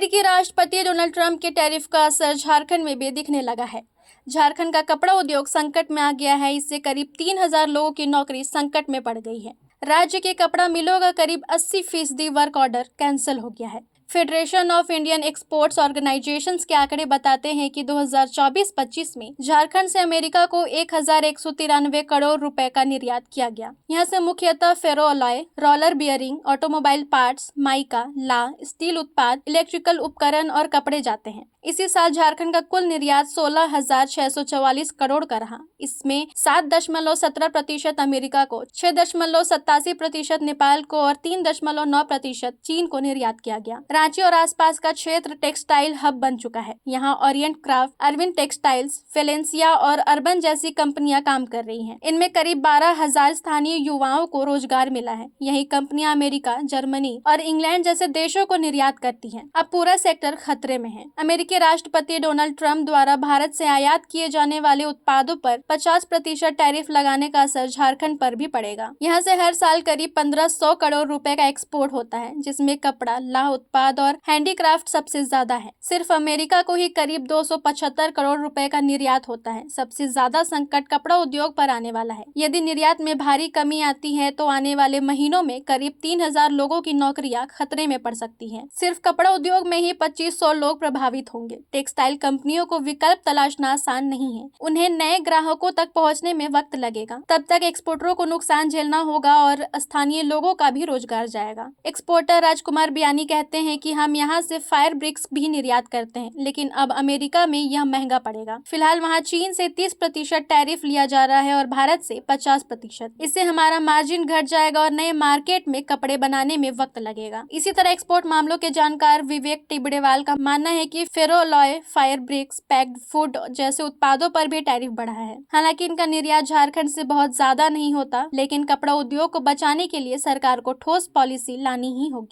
अमेरिकी राष्ट्रपति Donald Trump के टैरिफ का असर झारखंड में भी दिखने लगा है। झारखंड का कपड़ा उद्योग संकट में आ गया है। इससे करीब 3,000 लोगों की नौकरी संकट में पड़ गई है। राज्य के कपड़ा मिलों का करीब 80% वर्क ऑर्डर कैंसिल हो गया है। Federation of Indian exports organisations के आंकड़े बताते हैं कि 2024-25 में झारखंड से अमेरिका को 1,193 करोड़ रुपए का निर्यात किया गया। यहाँ से मुख्यतः ferro alloy, roller bearing, automobile parts, mica, ला, स्टील उत्पाद, इलेक्ट्रिकल उपकरण और कपड़े जाते हैं। इसी साल झारखंड का कुल निर्यात 16,644 करोड़ का रहा। इसमें 7.17% अमेरिका को, 6.87% नेपाल को और 3.9% चीन को निर्यात किया गया। रांची और आसपास का क्षेत्र टेक्सटाइल हब बन चुका है। यहाँ ओरिएंट क्राफ्ट, अरविंद टेक्सटाइल्स, फेलेंसिया और अर्बन जैसी कंपनियां काम कर रही हैं। इनमें करीब 12,000 स्थानीय युवाओं को रोजगार मिला है। यही कंपनियां अमेरिका, जर्मनी और इंग्लैंड जैसे देशों को निर्यात करती हैं। अब पूरा सेक्टर खतरे में है। अमेरिकी राष्ट्रपति डोनाल्ड ट्रंप द्वारा भारत से आयात किए जाने वाले उत्पादों पर 50% टैरिफ लगाने का असर झारखंड पर भी पड़ेगा। यहाँ से हर साल करीब 1,500 करोड़ रुपए का एक्सपोर्ट होता है, जिसमें कपड़ा, लाह उत्पाद और हैंडीक्राफ्ट सबसे ज्यादा है। सिर्फ अमेरिका को ही करीब 275 करोड़ रुपए का निर्यात होता है। सबसे ज्यादा संकट कपड़ा उद्योग पर आने वाला है। यदि निर्यात में भारी कमी आती है तो आने वाले महीनों में करीब 3,000 लोगों की नौकरियां खतरे में पड़ सकती हैं। सिर्फ कपड़ा उद्योग में ही 2,500 लोग प्रभावित होंगे। टेक्सटाइल कंपनियों को विकल्प तलाशना आसान नहीं है। उन्हें नए ग्राहकों तक पहुंचने में वक्त लगेगा। तब तक एक्सपोर्टरों को नुकसान झेलना होगा और स्थानीय लोगों का भी रोजगार जाएगा। एक्सपोर्टर राजकुमार बियानी कहते हैं कि हम यहाँ से फायर ब्रिक्स भी निर्यात करते हैं, लेकिन अब अमेरिका में यह महंगा पड़ेगा। फिलहाल वहाँ चीन से 30% टैरिफ लिया जा रहा है और भारत से 50%। इससे हमारा मार्जिन घट जाएगा और नए मार्केट में कपड़े बनाने में वक्त लगेगा। इसी तरह एक्सपोर्ट मामलों के जानकार विवेक टिबड़ेवाल का मानना है कि फेरोलॉय, फायर ब्रिक्स, पैक्ड फूड जैसे उत्पादों पर भी टैरिफ बढ़ा है। हालांकि इनका निर्यात झारखंड से बहुत ज्यादा नहीं होता, लेकिन कपड़ा उद्योग को बचाने के लिए सरकार को ठोस पॉलिसी लानी ही होगी।